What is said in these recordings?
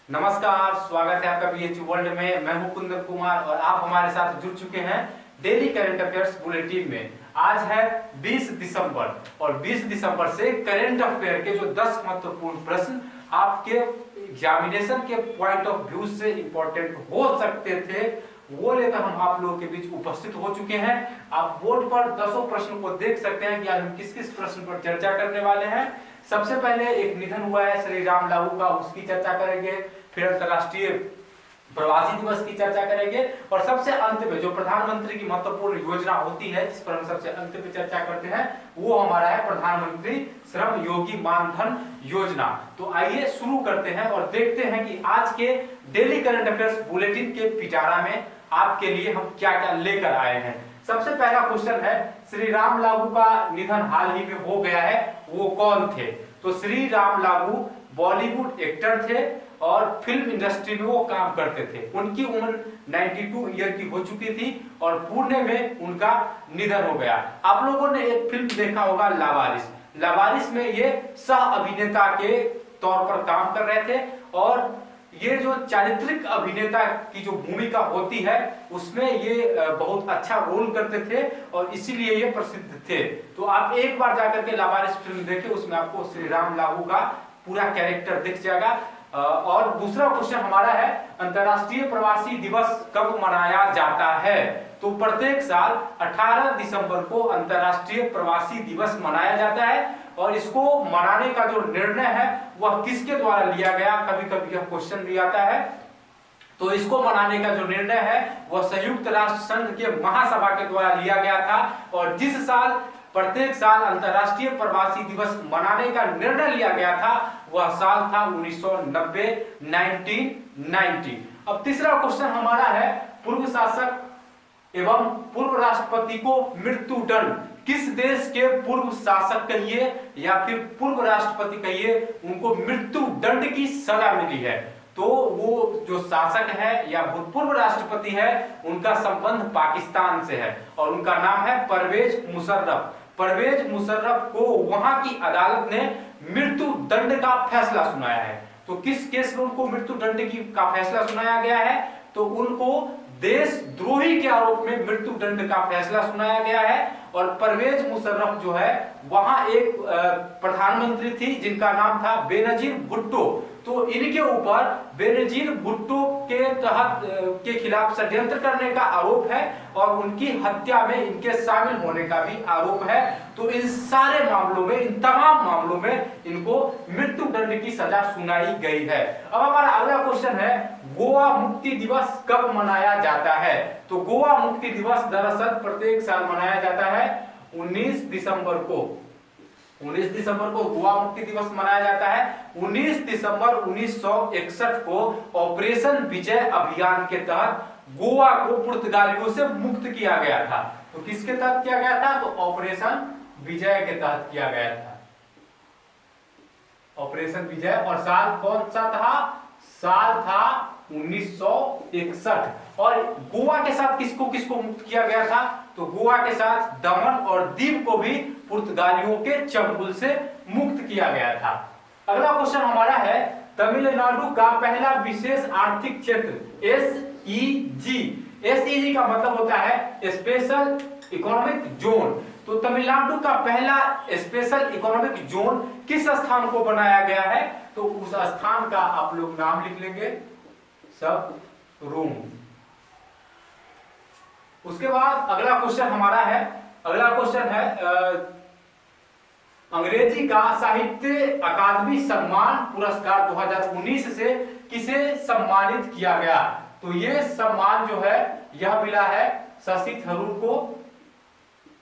नमस्कार, स्वागत है आपका बीएचयू वर्ल्ड में। मैं हूं कुंदन कुमार और आप हमारे साथ जुड़ चुके हैं डेली करंट अफेयर्स बुलेटिन में। आज है 20 दिसंबर और 20 दिसंबर से करंट अफेयर के जो 10 महत्वपूर्ण प्रश्न आपके एग्जामिनेशन के पॉइंट ऑफ व्यू से इंपॉर्टेंट हो सकते थे, वो लेकर हम आप लोगों के बीच उपस्थित हो चुके हैं। आप बोर्ड पर 10 प्रश्नों को देख सकते हैं कि आज हम किस किस प्रश्न पर चर्चा करने वाले हैं। सबसे पहले एक निधन हुआ है श्री राम लागू का, उसकी चर्चा करेंगे। फिर अंतर्राष्ट्रीय प्रवासी दिवस की चर्चा करेंगे और सबसे अंत में जो प्रधानमंत्री की महत्वपूर्ण योजना होती है जिस पर हम सबसे अंत में चर्चा करते हैं, वो हमारा है प्रधानमंत्री श्रम योगी मानधन योजना। तो आइए शुरू करते हैं और देखते हैं कि आज के डेली करंट अफेयर्स बुलेटिन के पिटारा में आपके लिए हम क्या क्या लेकर आए हैं। सबसे पहला क्वेश्चन है, श्री राम लागू का निधन हाल ही में हो गया है, वो कौन थे? तो श्री राम लागू बॉलीवुड एक्टर थे और फिल्म इंडस्ट्री में वो काम करते थे। उनकी उम्र 92 ईयर की हो चुकी थी और पुणे में उनका निधन हो गया। आप लोगों ने एक फिल्म देखा होगा लावारिस। लावारिस में ये सह अभिनेता के तौर पर काम कर रहे थे और ये जो चारित्रिक अभिनेता की जो भूमिका होती है उसमें ये बहुत अच्छा रोल करते थे और इसीलिए ये प्रसिद्ध थे। तो आप एक बार जाकर के लावारिस फिल्म देखें, उसमें आपको श्री राम लागू का पूरा कैरेक्टर दिख जाएगा। और दूसरा क्वेश्चन हमारा है, अंतर्राष्ट्रीय प्रवासी दिवस कब मनाया जाता है? तो प्रत्येक साल 18 दिसंबर को अंतर्राष्ट्रीय प्रवासी दिवस मनाया जाता है और इसको मनाने का जो निर्णय है वह किसके द्वारा लिया गया? कभी कभी यह क्वेश्चन भी आता है। तो इसको मनाने का जो निर्णय है वह संयुक्त राष्ट्र संघ के महासभा के द्वारा लिया गया था और जिस साल प्रत्येक साल अंतर्राष्ट्रीय प्रवासी दिवस मनाने का निर्णय लिया गया था वह साल था 1990, 1990। अब तीसरा क्वेश्चन हमारा है, पूर्व शासक एवं पूर्व राष्ट्रपति को मृत्यु दंड किस देश के पूर्व शासक कहिए या फिर पूर्व राष्ट्रपति कहिए, उनको मृत्यु दंड की सजा मिली है? तो वो जो शासक है या भूतपूर्व राष्ट्रपति है उनका संबंध पाकिस्तान से है और उनका नाम है परवेज मुशर्रफ। परवेज मुशर्रफ को वहां की अदालत ने मृत्यु दंड का फैसला सुनाया है। तो किस केस में उनको मृत्यु दंड का फैसला सुनाया गया है? तो उनको देशद्रोही के आरोप में मृत्यु दंड का फैसला सुनाया गया है। और परवेज मुशर्रफ जो है वहां एक प्रधानमंत्री थी जिनका नाम था बेनजीर भुट्टो। तो इनके ऊपर बेनजीर भुट्टो के तहत के खिलाफ षड्यंत्र करने का आरोप है और उनकी हत्या में इनके शामिल होने का भी आरोप है। तो इन सारे मामलों में, इन तमाम मामलों में इनको मृत्यु दंड की सजा सुनाई गई है। अब हमारा अगला क्वेश्चन है, गोवा मुक्ति दिवस कब मनाया जाता है? तो गोवा मुक्ति दिवस दरअसल प्रत्येक साल मनाया जाता है 19 दिसंबर को। 19 दिसंबर को गोवा मुक्ति दिवस मनाया जाता है। 19 दिसंबर 1961 को ऑपरेशन विजय अभियान के तहत गोवा को पुर्तगालियों से मुक्त किया गया था। तो किसके तहत किया गया था? तो ऑपरेशन विजय के तहत किया गया था, ऑपरेशन विजय। और साल कौन सा था? साल था 1961। और गोवा के साथ किसको किसको मुक्त किया गया था? तो गोवा के साथ दमन और दीव को भी पुर्तगालियों के चंगुल से मुक्त किया गया था। अगला क्वेश्चन हमारा है, तमिलनाडु का पहला विशेष आर्थिक क्षेत्र SEZ। SEZ का मतलब होता है स्पेशल इकोनॉमिक जोन। तो तमिलनाडु का पहला स्पेशल इकोनॉमिक जोन किस स्थान को बनाया गया है? तो उस स्थान का आप लोग नाम लिख लेंगे, सब रूम। उसके बाद अगला क्वेश्चन हमारा है, अगला क्वेश्चन है अंग्रेजी का साहित्य अकादमी सम्मान पुरस्कार 2019 से किसे सम्मानित किया गया? तो ये सम्मान जो है यह मिला है शशि थरूर को।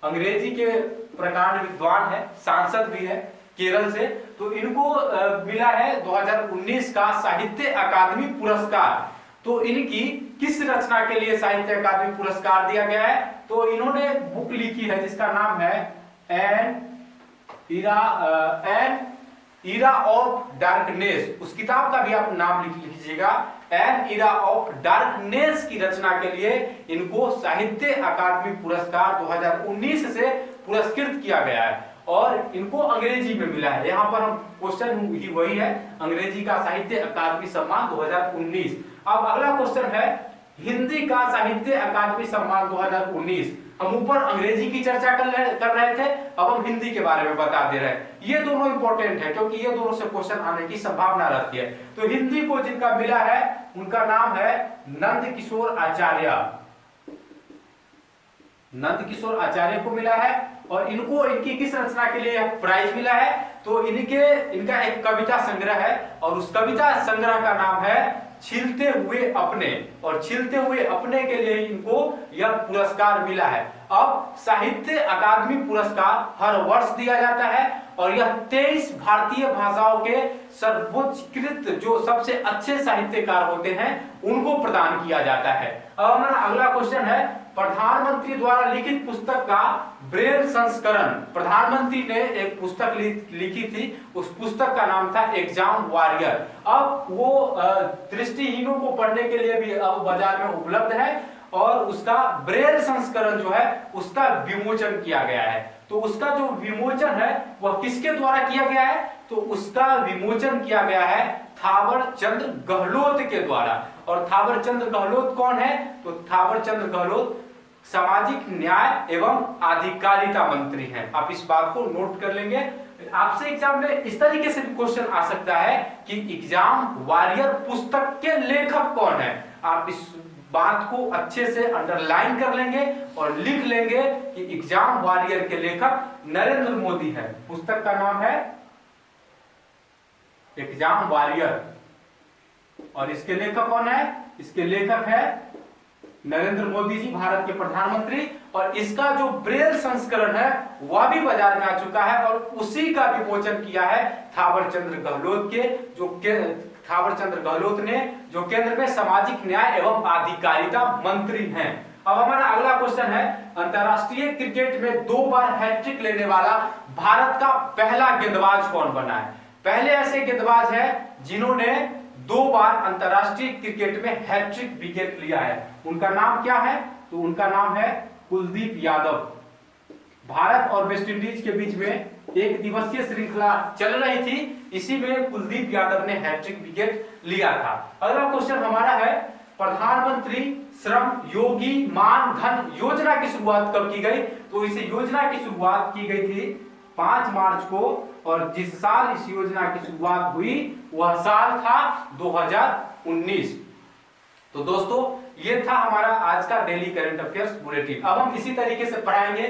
अंग्रेजी के प्रकांड विद्वान है, सांसद भी है केरल से। तो इनको मिला है 2019 का साहित्य अकादमी पुरस्कार। तो इनकी किस रचना के लिए साहित्य अकादमी पुरस्कार दिया गया है? तो इन्होंने बुक लिखी है जिसका नाम है एन इरा ऑफ डार्कनेस। उस किताब का भी आप नाम लिख लीजिएगा, एन इरा ऑफ डार्कनेस की रचना के लिए इनको साहित्य अकादमी पुरस्कार 2019 से पुरस्कृत किया गया है। और इनको अंग्रेजी में मिला है। यहाँ पर हम क्वेश्चन ही वही है, अंग्रेजी का साहित्य अकादमी सम्मान 2019। अब अगला क्वेश्चन है हिंदी का साहित्य अकादमी सम्मान 2019। हम ऊपर अंग्रेजी की चर्चा कर रहे थे, अब हम हिंदी के बारे में बता दे रहे हैं। ये दोनों इंपॉर्टेंट है क्योंकि ये दोनों से क्वेश्चन आने की संभावना रहती है। तो हिंदी को जिनका मिला है उनका नाम है नंद किशोर आचार्य। नंद किशोर आचार्य को मिला है और इनको इनकी किस रचना के लिए प्राइज मिला है? तो इनका एक कविता संग्रह है और उस कविता संग्रह का नाम है छिलते हुए अपने, और छिलते हुए अपने के लिए इनको यह पुरस्कार मिला है। अब साहित्य अकादमी पुरस्कार हर वर्ष दिया जाता है और यह 23 भारतीय भाषाओं के सर्वोत्कृष्ट जो सबसे अच्छे साहित्यकार होते हैं उनको प्रदान किया जाता है। अब हमारा अगला क्वेश्चन है प्रधानमंत्री द्वारा लिखित पुस्तक का ब्रेल संस्करण। प्रधानमंत्री ने एक पुस्तक लिखी थी, उस पुस्तक का नाम था एग्जाम वॉरियर। अब वो दृष्टिहीनों को पढ़ने के लिए भी अब बाजार में उपलब्ध है और उसका ब्रेल संस्करण जो है उसका विमोचन किया गया है। तो उसका जो विमोचन है वह किसके द्वारा किया गया है? तो उसका विमोचन किया गया है थावर चंद गहलोत के द्वारा। और थावर चंद गहलोत कौन है? तो थावर चंद गहलोत सामाजिक न्याय एवं आधिकारिता मंत्री हैं। आप इस बात को नोट कर लेंगे। आपसे एग्जाम में इस तरीके से भी क्वेश्चन आ सकता है कि एग्जाम वॉरियर पुस्तक के लेखक कौन है। आप इस बात को अच्छे से अंडरलाइन कर लेंगे और लिख लेंगे कि एग्जाम वॉरियर के लेखक नरेंद्र मोदी है। पुस्तक का नाम है एग्जाम वॉरियर और इसके लेखक कौन है? इसके लेखक है नरेंद्र मोदी जी, भारत के प्रधानमंत्री। और इसका जो ब्रेल संस्करण है वह भी बाजार में आ चुका है और उसी का विमोचन किया है थावर चंद गहलोत के, थावर चंद गहलोत ने जो केंद्र में सामाजिक न्याय एवं आधिकारिता मंत्री हैं। अब हमारा अगला क्वेश्चन है अंतरराष्ट्रीय क्रिकेट में 2 बार हैट्रिक लेने वाला भारत का पहला गेंदबाज कौन बना है? पहले ऐसे गेंदबाज है जिन्होंने 2 बार अंतरराष्ट्रीय क्रिकेट में हैट्रिक विकेट लिया है। उनका नाम क्या है? तो उनका नाम है कुलदीप यादव। भारत और वेस्ट इंडीज के बीच में एक दिवसीय श्रृंखला चल रही थी, इसी में कुलदीप यादव ने हैट्रिक विकेट लिया था। अगला क्वेश्चन हमारा है प्रधानमंत्री श्रम योगी मान धन योजना की शुरुआत कब की गई? तो इस योजना की शुरुआत की गई थी 5 मार्च को और जिस साल इस योजना की शुरुआत हुई वह साल था 2019। तो दोस्तों ये था हमारा आज का डेली करंट अफेयर्स बुलेटिन। अब हम इसी तरीके से पढ़ाएंगे,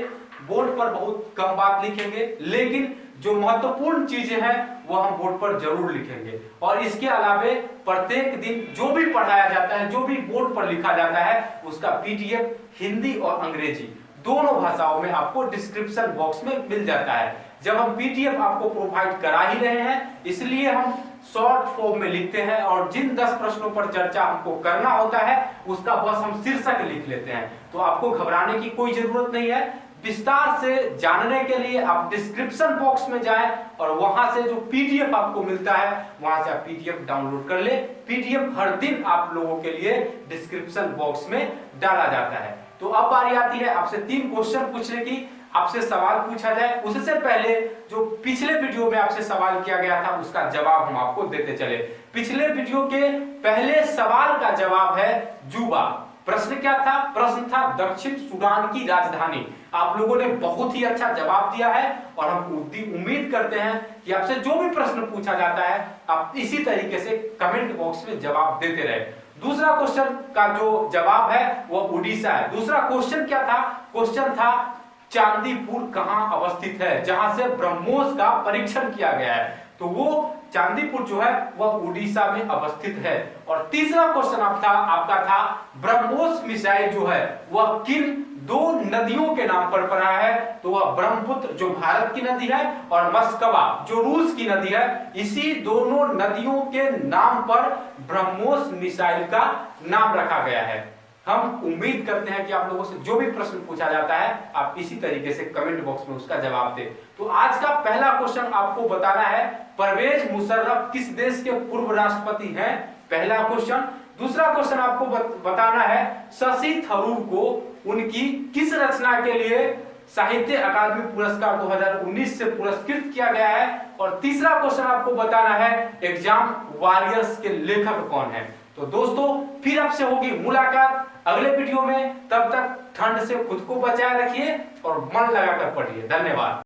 बोर्ड पर बहुत कम बात लिखेंगे लेकिन जो महत्वपूर्ण चीजें हैं वो हम बोर्ड पर जरूर लिखेंगे। और इसके अलावे प्रत्येक दिन जो भी पढ़ाया जाता है, जो भी बोर्ड पर लिखा जाता है, उसका पीडीएफ हिंदी और अंग्रेजी दोनों भाषाओं में आपको डिस्क्रिप्शन बॉक्स में मिल जाता है। जब हम पीडीएफ आपको प्रोवाइड करा ही रहे हैं इसलिए हम शॉर्ट फॉर्म में लिखते हैं और जिन 10 प्रश्नों पर चर्चा हमको करना होता है उसका बस हम शीर्षक लिख लेते हैं। तो आपको घबराने की कोई जरूरत नहीं है। विस्तार से जानने के लिए आप डिस्क्रिप्शन बॉक्स में जाएं और वहां से जो पीडीएफ आपको मिलता है वहां से आप पीडीएफ डाउनलोड कर ले। पीडीएफ हर दिन आप लोगों के लिए डिस्क्रिप्शन बॉक्स में डाला जाता है। तो अब बारी आती है आपसे 3 क्वेश्चन पूछने की, आपसे सवाल पूछा जाए। उससे पहले जो पिछले वीडियो में आपसे सवाल किया गया था उसका जवाब हम आपको देते चले। पिछले वीडियो के पहले सवाल का जवाब है जुबा। प्रश्न क्या था? प्रश्न था दक्षिण सूडान की राजधानी। आप लोगों ने बहुत ही अच्छा जवाब दिया है और हम उम्मीद करते हैं कि आपसे जो भी प्रश्न पूछा जाता है आप इसी तरीके से कमेंट बॉक्स में जवाब देते रहे। दूसरा क्वेश्चन का जो जवाब है वह उड़ीसा है। दूसरा क्वेश्चन क्या था? क्वेश्चन था चांदीपुर कहां अवस्थित है, जहां से ब्रह्मोस का परीक्षण किया गया है। तो वो चांदीपुर जो है वह उड़ीसा में अवस्थित है। और तीसरा क्वेश्चन आपका था ब्रह्मोस मिसाइल जो है वह किन 2 नदियों के नाम पर पड़ा है? तो वह ब्रह्मपुत्र जो भारत की नदी है और मस्कवा जो रूस की नदी है, इसी दोनों नदियों के नाम पर ब्रह्मोस मिसाइल का नाम रखा गया है। हम उम्मीद करते हैं कि आप लोगों से जो भी प्रश्न पूछा जाता है आप इसी तरीके से कमेंट बॉक्स में उसका जवाब दें। तो आज का पहला क्वेश्चन आपको बताना है परवेज मुशर्रफ किस देश के पूर्व राष्ट्रपति हैं? पहला क्वेश्चन। दूसरा क्वेश्चन आपको बताना है शशि थरूर को उनकी किस रचना के लिए साहित्य अकादमी पुरस्कार 2019 से पुरस्कृत किया गया है। और तीसरा क्वेश्चन आपको बताना है एग्जाम वॉरियर्स के लेखक कौन है। तो दोस्तों फिर आपसे होगी मुलाकात अगले वीडियो में, तब तक ठंड से खुद को बचाए रखिए और मन लगाकर पढ़िए। धन्यवाद।